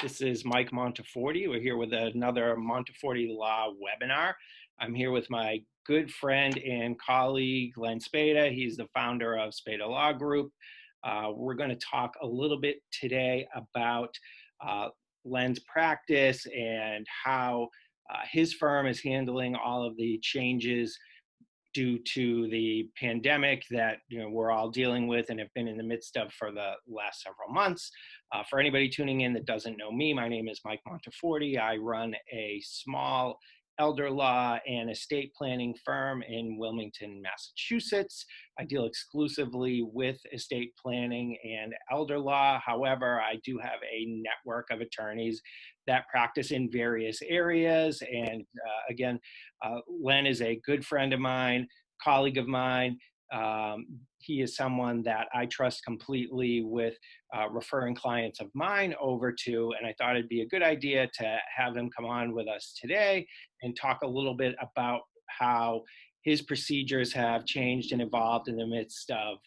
This is Mike Monteforte. We're here with another Monteforte Law webinar. I'm here with my good friend and colleague, Len Spada. He's the founder of Spada Law Group. We're going to talk a little bit today about Len's practice and how his firm is handling all of the changes due to the pandemic that we're all dealing with and have been in the midst of for the last several months. For anybody tuning in that doesn't know me, my name is Mike Monteforte. I run a small elder law and estate planning firm in Wilmington, Massachusetts. I deal exclusively with estate planning and elder law. However, I do have a network of attorneys that practice in various areas. And again, Len is a good friend of mine, colleague of mine. He is someone that I trust completely with referring clients of mine over to, and I thought it'd be a good idea to have him come on with us today and talk a little bit about how his procedures have changed and evolved in the midst of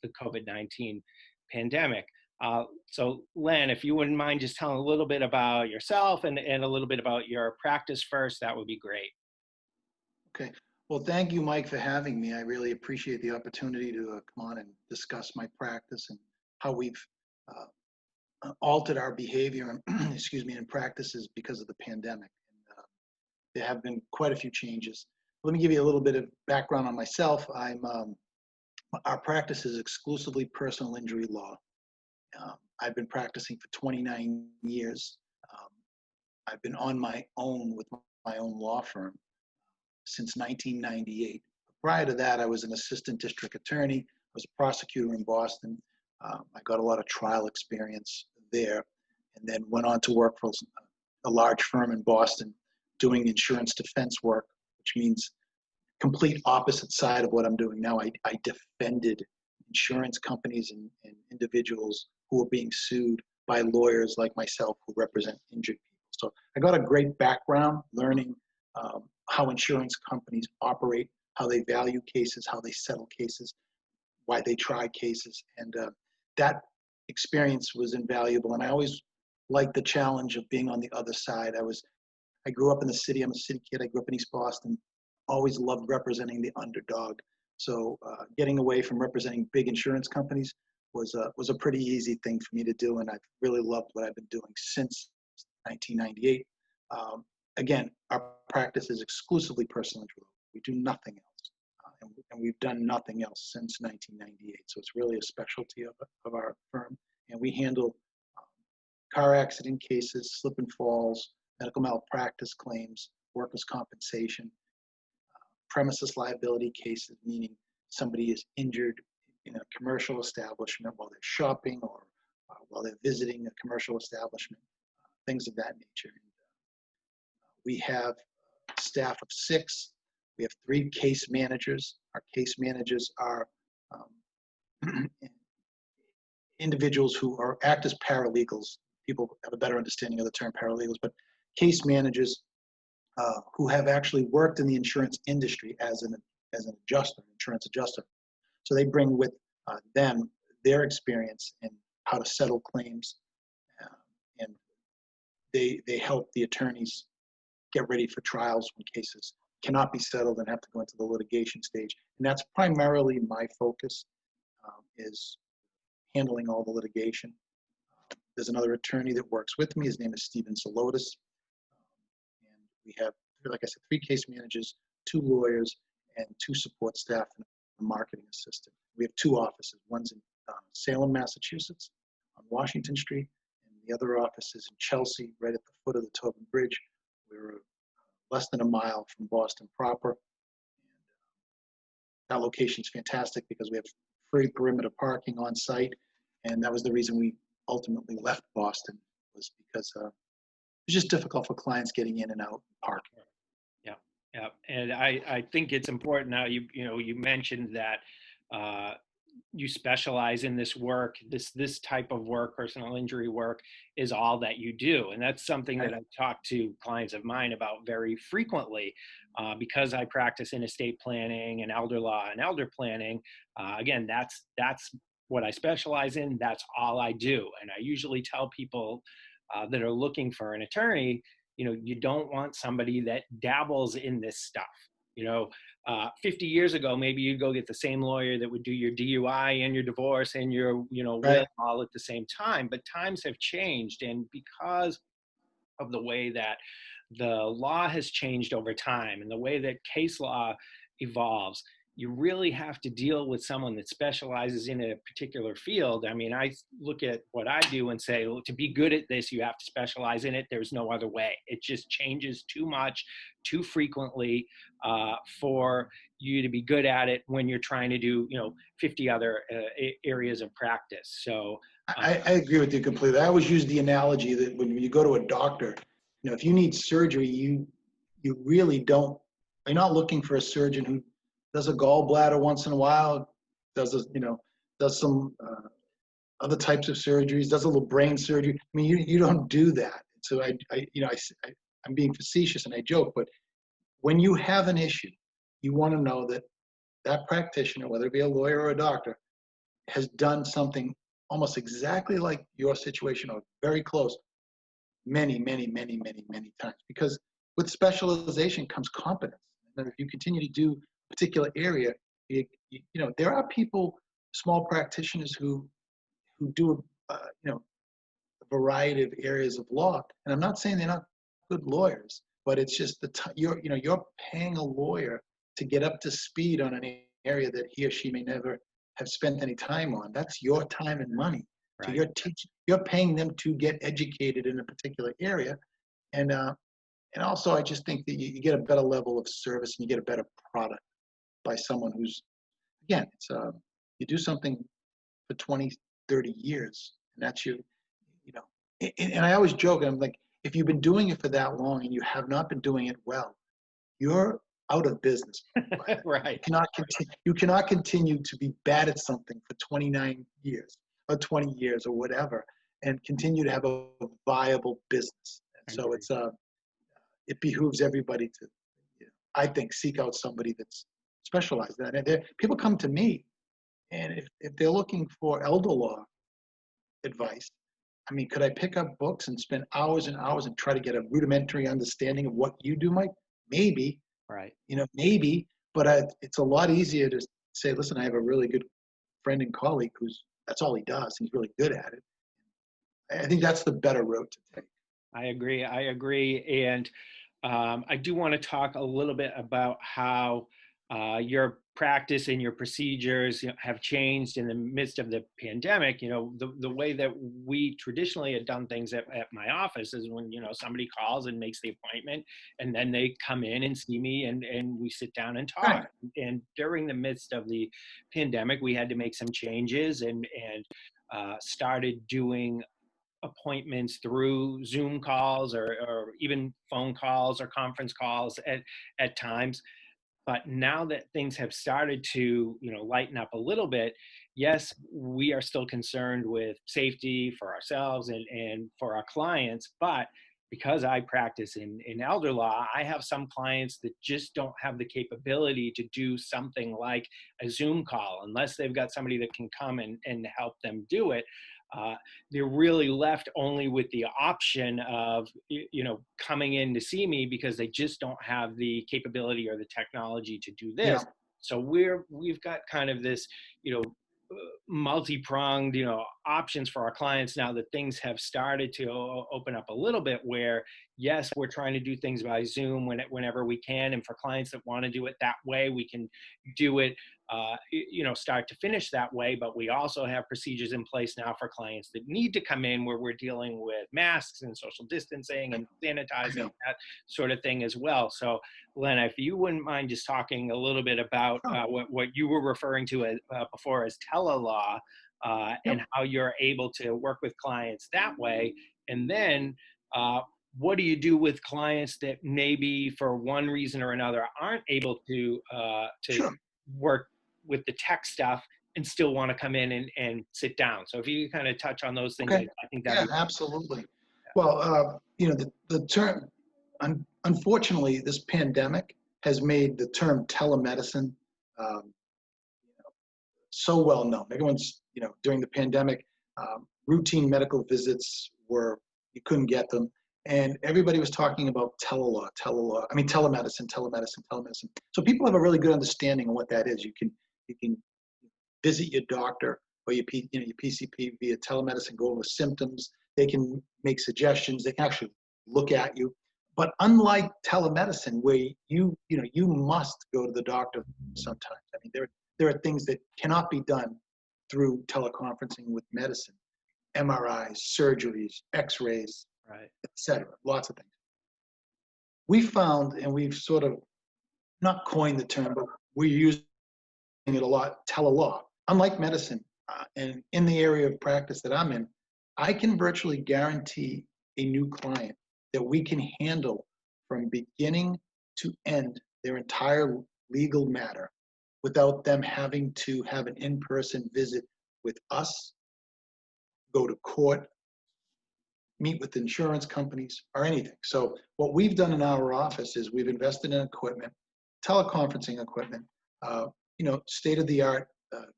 the COVID-19 pandemic. So Len, if you wouldn't mind just telling a little bit about yourself and a little bit about your practice first, that would be great. Okay. Well, thank you, Mike, for having me. I really appreciate the opportunity to come on and discuss my practice and how we've altered our behavior and, excuse me, and practices because of the pandemic. And, there have been quite a few changes. Let me give you a little bit of background on myself. Our practice is exclusively personal injury law. I've been practicing for 29 years. I've been on my own with my own law firm since 1998. Prior to that, I was an assistant district attorney. I was a prosecutor in Boston. I got a lot of trial experience there, and then went on to work for a large firm in Boston doing insurance defense work, which means complete opposite side of what I'm doing now. I defended insurance companies and individuals who were being sued by lawyers like myself who represent injured people. So I got a great background learning how insurance companies operate, how they value cases, how they settle cases, why they try cases. And that experience was invaluable. And I always liked the challenge of being on the other side. I grew up in the city. I'm a city kid. I grew up in East Boston. Always loved representing the underdog. So getting away from representing big insurance companies was a pretty easy thing for me to do. And I've really loved what I've been doing since 1998. Again, our practice is exclusively personal injury law. We do nothing else. And we've done nothing else since 1998. So it's really a specialty of our firm. And we handle car accident cases, slip and falls, medical malpractice claims, workers' compensation, premises liability cases, meaning somebody is injured in a commercial establishment while they're shopping or while they're visiting a commercial establishment, things of that nature. We have a staff of 6. We have 3 case managers. Our case managers are individuals who act as paralegals. People have a better understanding of the term paralegals, but case managers who have actually worked in the insurance industry as an adjuster, insurance adjuster. So they bring with them their experience in how to settle claims, and they help the attorneys get ready for trials when cases cannot be settled and have to go into the litigation stage. And that's primarily my focus, is handling all the litigation. There's another attorney that works with me. His name is Stephen Salotis. And we have, like I said, 3 case managers, 2 lawyers, and 2 support staff and a marketing assistant. We have 2 offices. One's in Salem, Massachusetts on Washington Street, and the other office is in Chelsea, right at the foot of the Tobin Bridge. We're less than a mile from Boston proper. And that location is fantastic because we have free perimeter parking on site. And that was the reason we ultimately left Boston, was because it was just difficult for clients getting in and out parking. Yeah. And I think it's important now, you mentioned that you specialize in this work, this type of work, personal injury work is all that you do. And that's something that I talk to clients of mine about very frequently, because I practice in estate planning and elder law and elder planning. Again, that's what I specialize in. That's all I do. And I usually tell people that are looking for an attorney, you don't want somebody that dabbles in this stuff. 50 years ago, maybe you'd go get the same lawyer that would do your DUI and your divorce and your, will Right. all at the same time. But times have changed. And because of the way that the law has changed over time and the way that case law evolves, you really have to deal with someone that specializes in a particular field. I mean, I look at what I do and say, well, to be good at this, you have to specialize in it. There's no other way. It just changes too much, too frequently for you to be good at it when you're trying to do, 50 other areas of practice. So I agree with you completely. I always use the analogy that when you go to a doctor, if you need surgery, you really don't. You're not looking for a surgeon who does a gallbladder once in a while, does some other types of surgeries, does a little brain surgery. I mean, you don't do that. So I'm being facetious and I joke, but when you have an issue, you want to know that that practitioner, whether it be a lawyer or a doctor, has done something almost exactly like your situation or very close many, many, many, many, many times. Because with specialization comes competence. And if you continue to do a particular area, there are people, small practitioners who do a variety of areas of law. And I'm not saying they're not good lawyers, but it's just you're paying a lawyer to get up to speed on an area that he or she may never have spent any time on. That's your time and money. So right. you're paying them to get educated in a particular area. And also I just think that you get a better level of service and you get a better product by someone who's, again, you do something for 20, 30 years, and that's and I always joke, I'm like, if you've been doing it for that long and you have not been doing it well, you're out of business. Right. You cannot continue to be bad at something for 29 years or 20 years or whatever and continue to have a viable business. And so it behooves everybody to, I think, seek out somebody that's specialized in that. And people come to me, and if they're looking for elder law advice, I mean, could I pick up books and spend hours and hours and try to get a rudimentary understanding of what you do, Mike? Maybe. Right. Maybe, but it's a lot easier to say, listen, I have a really good friend and colleague that's all he does. He's really good at it. I think that's the better road to take. I agree. And I do want to talk a little bit about how your practice and your procedures have changed in the midst of the pandemic. The way that we traditionally had done things at my office is when, somebody calls and makes the appointment and then they come in and see me and we sit down and talk. Right. And during the midst of the pandemic, we had to make some changes and started doing appointments through Zoom calls or even phone calls or conference calls at times. But now that things have started to, lighten up a little bit, yes, we are still concerned with safety for ourselves and for our clients. But because I practice in elder law, I have some clients that just don't have the capability to do something like a Zoom call unless they've got somebody that can come and help them do it. They're really left only with the option of, coming in to see me because they just don't have the capability or the technology to do this. Yeah. So we've got kind of this, multi-pronged, options for our clients now that things have started to open up a little bit where, yes, we're trying to do things by Zoom whenever we can. And for clients that want to do it that way, we can do it, start to finish that way. But we also have procedures in place now for clients that need to come in where we're dealing with masks and social distancing and sanitizing, that sort of thing as well. So, Len, if you wouldn't mind just talking a little bit about what you were referring to before as TeleLaw and how you're able to work with clients that way. And then what do you do with clients that maybe for one reason or another aren't able to Sure. work with the tech stuff and still want to come in and sit down? So if you could kind of touch on those things, Okay. I think that'd be Absolutely. Well, the term, unfortunately, this pandemic has made the term telemedicine so well known. Everyone's, during the pandemic, routine medical visits were, you couldn't get them. And everybody was talking about telemedicine. So people have a really good understanding of what that is. You can visit your doctor or your PCP via telemedicine, go over symptoms. They can make suggestions. They can actually look at you. But unlike telemedicine, where you must go to the doctor sometimes. I mean, there are things that cannot be done through teleconferencing with medicine. MRIs, surgeries, X-rays, Right. etc. Lots of things. We found, and we've sort of not coined the term, but we're using it a lot, TeleLaw. Unlike medicine, and in the area of practice that I'm in, I can virtually guarantee a new client that we can handle from beginning to end their entire legal matter without them having to have an in-person visit with us, go to court, meet with insurance companies, or anything. So what we've done in our office is we've invested in equipment, teleconferencing equipment, state-of-the-art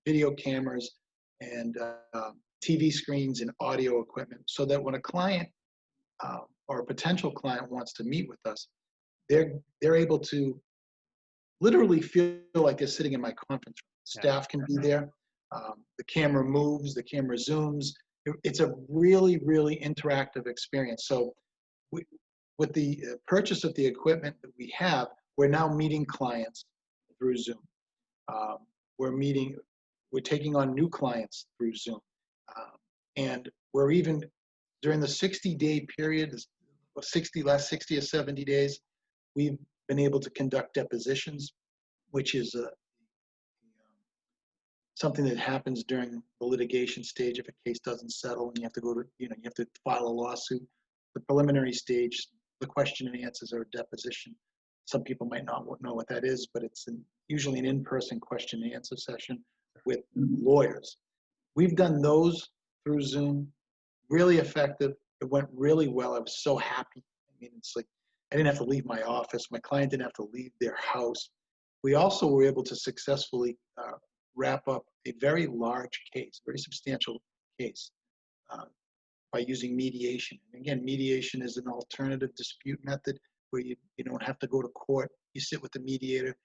video cameras and TV screens and audio equipment, so that when a client or a potential client wants to meet with us, they're able to literally feel like they're sitting in my conference room. Staff can be there. The camera moves, the camera zooms. It's a really, really interactive experience. So with the purchase of the equipment that we have, we're now meeting clients through Zoom. We're taking on new clients through Zoom. And we're even, during the 60-day period, last 60 or 70 days, we've been able to conduct depositions, which is something that happens during the litigation stage if a case doesn't settle and you have to go to, you have to file a lawsuit. The preliminary stage, the question and answers are a deposition. Some people might not know what that is, but it's usually an in-person question and answer session with lawyers. We've done those through Zoom, really effective. It went really well. I was so happy. I mean, it's like I didn't have to leave my office. My client didn't have to leave their house. We also were able to successfully wrap up a very large case, very substantial case, by using mediation. And again, mediation is an alternative dispute method where you don't have to go to court. You sit with the mediator,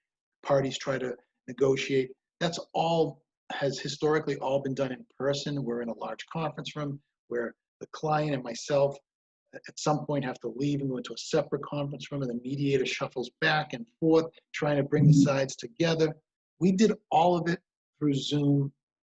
parties try to negotiate. That's all has historically all been done in person. We're in a large conference room where the client and myself at some point have to leave and go into a separate conference room, and the mediator shuffles back and forth, trying to bring the sides together. We did all of it through Zoom,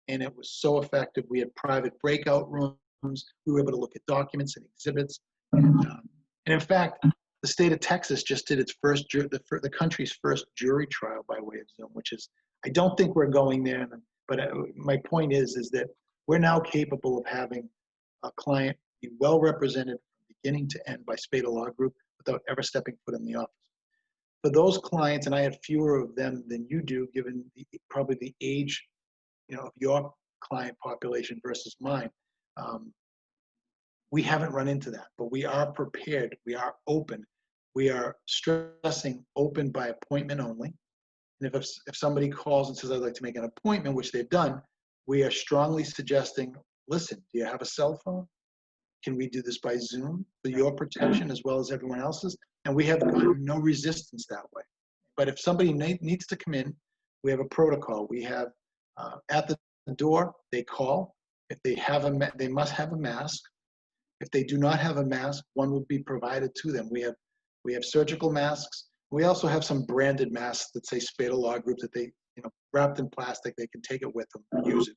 and it was so effective. We had private breakout rooms. We were able to look at documents and exhibits. And in fact, the state of Texas just did its first, the country's first jury trial by way of Zoom, which is, I don't think we're going there, but my point is that we're now capable of having a client be well represented from beginning to end by Spada Law Group without ever stepping foot in the office. For those clients, and I have fewer of them than you do, given probably the age, of your client population versus mine, we haven't run into that, but we are prepared. We are open. We are stressing open by appointment only. And if somebody calls and says, I'd like to make an appointment, which they've done, we are strongly suggesting, listen, do you have a cell phone? Can we do this by Zoom for your protection as well as everyone else's? And we have gotten no resistance that way. But if somebody needs to come in, we have a protocol. We have at the door, they call. If they have they must have a mask. If they do not have a mask, one will be provided to them. We have surgical masks. We also have some branded masks that say Spada Law Group that they, wrapped in plastic. They can take it with them and use it.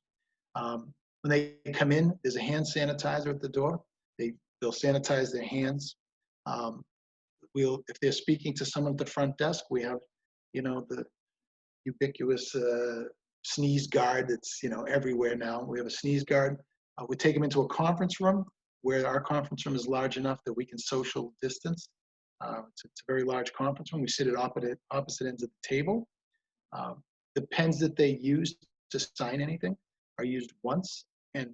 When they come in, there's a hand sanitizer at the door. They'll sanitize their hands. If they're speaking to someone at the front desk, we have, the ubiquitous sneeze guard that's, everywhere now. We have a sneeze guard. We take them into a conference room where our conference room is large enough that we can social distance. It's a very large conference room. We sit at opposite ends of the table. The pens that they use to sign anything are used once, and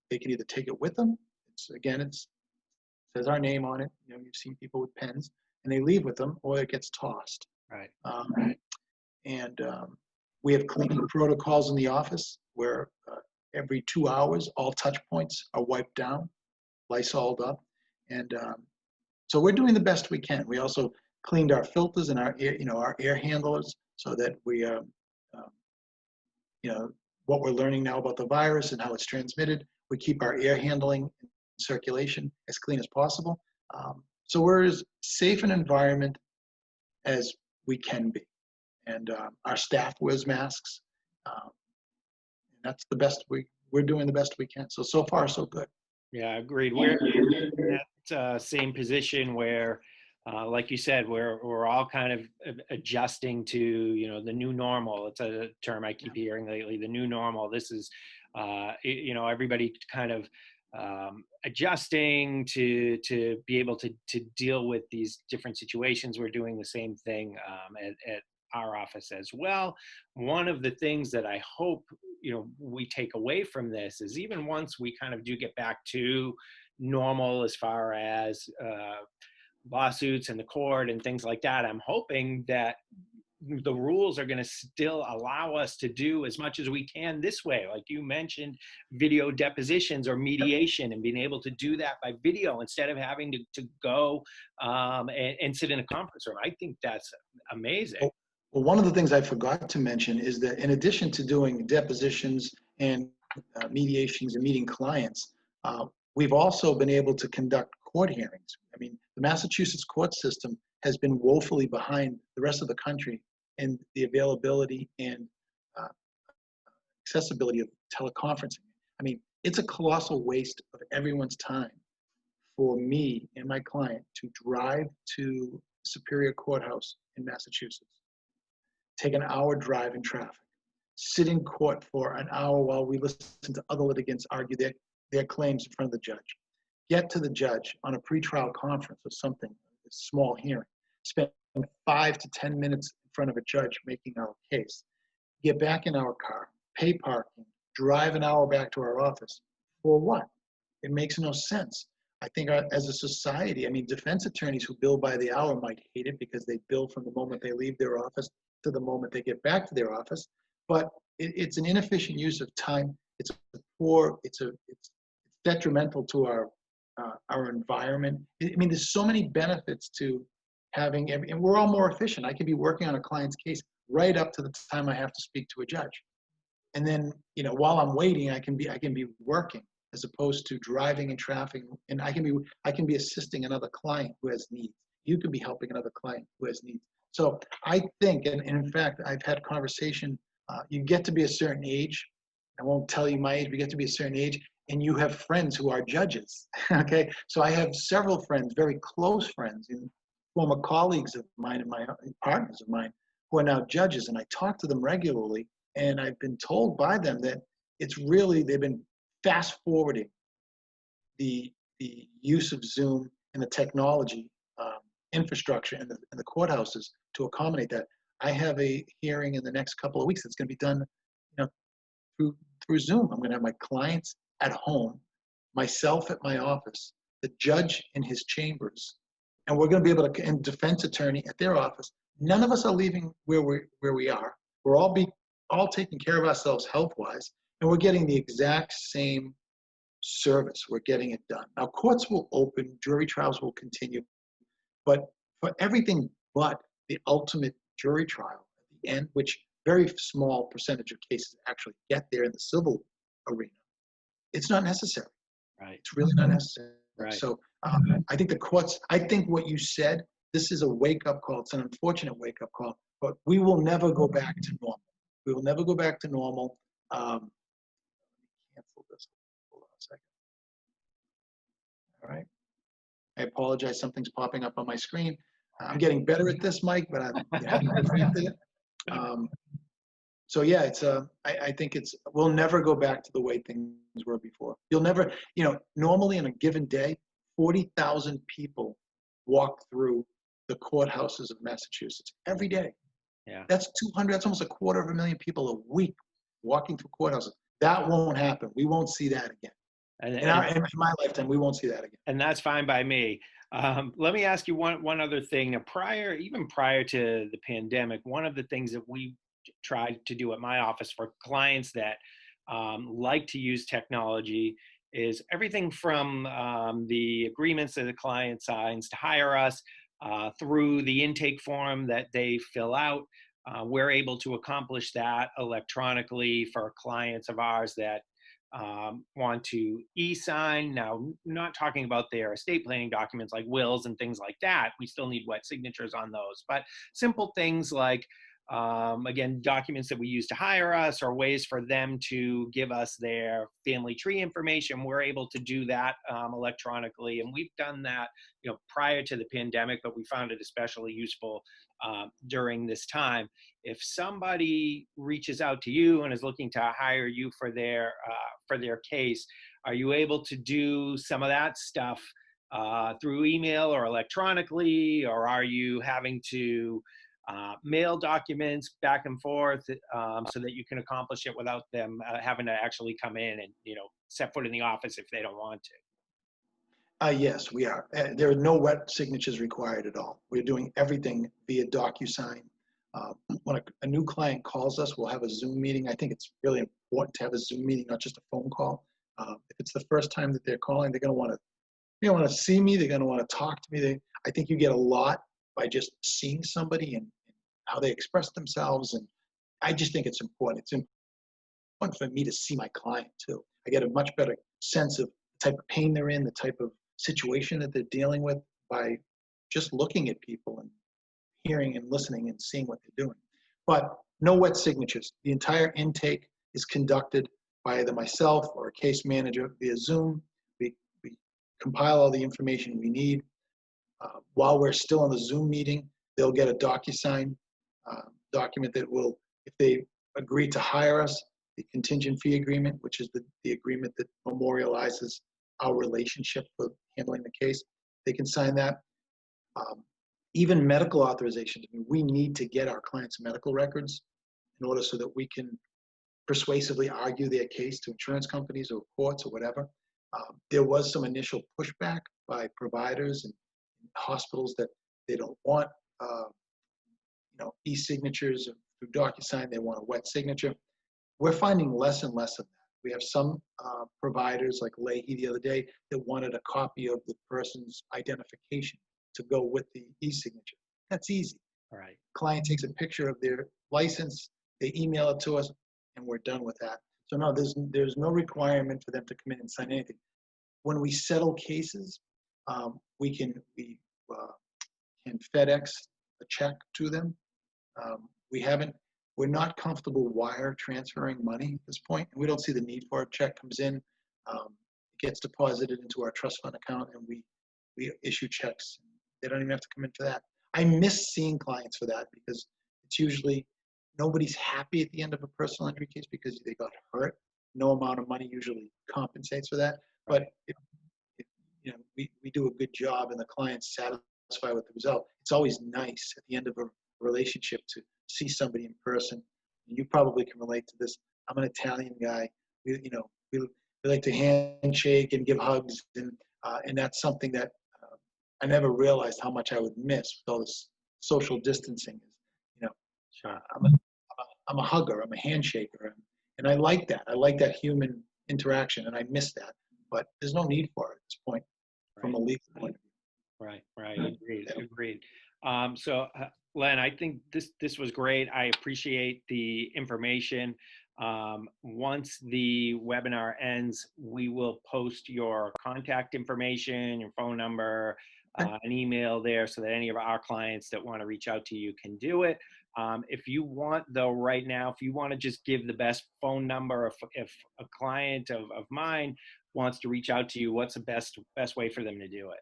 they can either take it with them. It says our name on it. You've seen people with pens, and they leave with them, or it gets tossed. Right. And we have cleaning protocols in the office where every 2 hours, all touch points are wiped down, Lysoled up, And so we're doing the best we can. We also cleaned our filters and our air, our air handlers so that we, you know, what we're learning now about the virus and how it's transmitted, we keep our air handling and circulation as clean as possible. So we're as safe an environment as we can be. And our staff wears masks. And that's the best we're doing the best we can. So far, so good. Yeah, agreed. We're in that same position where, like you said, we're all kind of adjusting to, the new normal. It's a term I keep hearing lately, the new normal. This is, everybody kind of adjusting to be able to deal with these different situations. We're doing the same thing at our office as well. One of the things that I hope we take away from this is, even once we kind of do get back to normal as far as lawsuits and the court and things like that, I'm hoping that the rules are going to still allow us to do as much as we can this way. Like you mentioned, video depositions or mediation, and being able to do that by video instead of having to go and sit in a conference room. I think that's amazing. Well, one of the things I forgot to mention is that in addition to doing depositions and mediations and meeting clients, we've also been able to conduct court hearings. I mean, the Massachusetts court system has been woefully behind the rest of the country in the availability and accessibility of teleconferencing. I mean, it's a colossal waste of everyone's time for me and my client to drive to Superior Courthouse in Massachusetts, take an hour drive in traffic, sit in court for an hour while we listen to other litigants argue their claims in front of the judge, get to the judge on a pretrial conference or something, a small hearing, spend 5 to 10 minutes in front of a judge making our case, get back in our car, pay parking, drive an hour back to our office. For what? It makes no sense. I think as a society, I mean, defense attorneys who bill by the hour might hate it because they bill from the moment they leave their office to the moment they get back to their office. But it's an inefficient use of time. It's detrimental to our environment. I mean, there's so many benefits to having, and we're all more efficient. I can be working on a client's case right up to the time I have to speak to a judge. And then, while I'm waiting, I can be working as opposed to driving in traffic. And I can be assisting another client who has needs. You can be helping another client who has needs. So I think, and in fact, I've had conversation, you get to be a certain age. I won't tell you my age, but you get to be a certain age, and you have friends who are judges, okay? So I have several friends, very close friends, and former colleagues of mine and my partners of mine who are now judges, and I talk to them regularly, and I've been told by them that they've been fast forwarding the use of Zoom and the technology infrastructure in the courthouses to accommodate that. I have a hearing in the next couple of weeks that's going to be done, through Zoom. I'm going to have my clients at home, myself at my office, the judge in his chambers, and we're going to be able to, and defense attorney at their office. None of us are leaving where we are. We're all taking care of ourselves health-wise, and we're getting the exact same service. We're getting it done. Now, courts will open, jury trials will continue, but for everything but the ultimate jury trial at the end, which very small percentage of cases actually get there in the civil arena, it's not necessary. Right. It's really not necessary. Right. So I think the courts, I think what you said, this is a wake-up call. It's an unfortunate wake-up call, but we will never go back to normal. We will never go back to normal. Cancel this. Hold on a second. All right. I apologize. Something's popping up on my screen. I'm getting better at this, Mike, but I haven't perfected it. So yeah, I think we'll never go back to the way things were before. You'll never, normally in a given day, 40,000 people walk through the courthouses of Massachusetts every day. Yeah. That's almost 250,000 people a week walking through courthouses. That won't happen. We won't see that again. In my lifetime, we won't see that again. And that's fine by me. Let me ask you one other thing. Now, even prior to the pandemic, one of the things that we tried to do at my office for clients that like to use technology is everything from the agreements that the client signs to hire us through the intake form that they fill out. We're able to accomplish that electronically for clients of ours that want to e-sign. Now, not talking about their estate planning documents like wills and things like that. We still need wet signatures on those, but simple things like, again, documents that we use to hire us or ways for them to give us their family tree information. We're able to do that electronically. And we've done that, prior to the pandemic, but we found it especially useful during this time. If somebody reaches out to you and is looking to hire you for their case, are you able to do some of that stuff through email or electronically, or are you having to mail documents back and forth so that you can accomplish it without them having to actually come in and set foot in the office if they don't want to? Yes, we are. There are no wet signatures required at all. We're doing everything via DocuSign. When a new client calls us, we'll have a Zoom meeting. I think it's really important to have a Zoom meeting, not just a phone call. If it's the first time that they're calling, they're going to want to see me. They're going to want to talk to me. I think you get a lot by just seeing somebody and how they express themselves. And I just think it's important. It's important for me to see my client too. I get a much better sense of the type of pain they're in, the type of situation that they're dealing with by just looking at people and hearing and listening and seeing what they're doing. But no wet signatures. The entire intake is conducted by either myself or a case manager via Zoom. We compile all the information we need. While we're still in the Zoom meeting, they'll get a DocuSign document that will, if they agree to hire us, the contingent fee agreement, which is the agreement that memorializes our relationship for handling the case, they can sign that. Even medical authorizations, we need to get our clients' medical records in order so that we can persuasively argue their case to insurance companies or courts or whatever. There was some initial pushback by providers and hospitals that they don't want e-signatures through DocuSign. They want a wet signature. We're finding less and less of that. We have some providers like Leahy the other day that wanted a copy of the person's identification to go with the e-signature. That's easy. All right. Client takes a picture of their license, they email it to us, and we're done with that. So no, there's no requirement for them to come in and sign anything. When we settle cases, we can FedEx a check to them. We're not comfortable wire transferring money at this point, and we don't see the need for it. Check comes in, it gets deposited into our trust fund account, and we issue checks. They don't even have to come in for that. I miss seeing clients for that because it's usually nobody's happy at the end of a personal injury case because they got hurt. No amount of money usually compensates for that. But if we do a good job and the client's satisfied with the result, it's always nice at the end of a relationship to see somebody in person. And you probably can relate to this. I'm an Italian guy. We like to handshake and give hugs, and that's something that I never realized how much I would miss with all this social distancing. Sure. I'm a hugger. I'm a handshaker, and I like that. I like that human interaction, and I miss that. But there's no need for it at this point, from a legal point of view. Right. Agreed. So, Len, I think this was great. I appreciate the information. Once the webinar ends, we will post your contact information, your phone number, an email there so that any of our clients that want to reach out to you can do it. If you want, though, right now, if you want to just give the best phone number, if a client of mine wants to reach out to you, what's the best way for them to do it?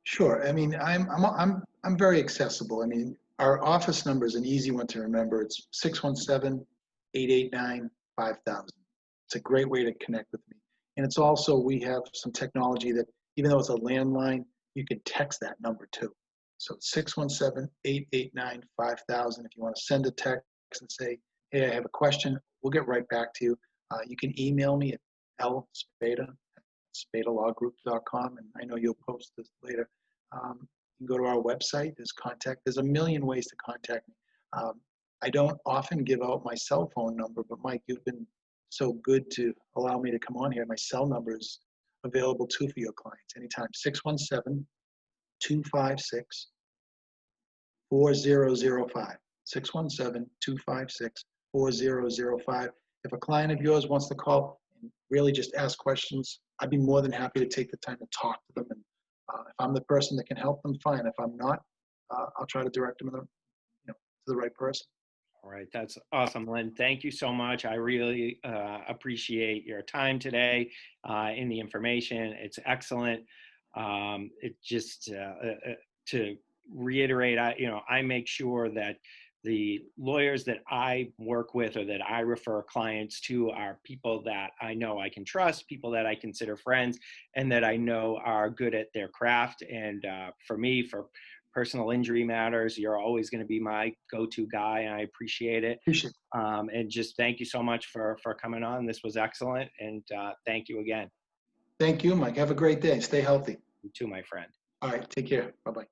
Sure. I mean, I'm very accessible. I mean, our office number is an easy one to remember. It's 617-889-5000. It's a great way to connect with me. And it's also, we have some technology that, even though it's a landline, you can text that number too. So 617-889-5000. If you want to send a text and say, hey, I have a question, we'll get right back to you. You can email me at lspada@spadalawgroup.com, and I know you'll post this later. You can go to our website. There's a million ways to contact me. I don't often give out my cell phone number, but Mike, you've been so good to allow me to come on here. My cell number is available too for your clients anytime. 617-256-4005. 617-256-4005. If a client of yours wants to call and really just ask questions, I'd be more than happy to take the time to talk to them. And if I'm the person that can help them, fine. If I'm not, I'll try to direct them to the right person. All right, that's awesome, Len. Thank you so much. I really appreciate your time today and the information. It's excellent. It just to reiterate, I make sure that the lawyers that I work with or that I refer clients to are people that I know I can trust, people that I consider friends, and that I know are good at their craft. And for me, for personal injury matters, you're always going to be my go-to guy, and I appreciate it. Appreciate it. And just thank you so much for coming on. This was excellent, and thank you again. Thank you, Mike. Have a great day. Stay healthy. You too, my friend. All right. Take care. Bye-bye.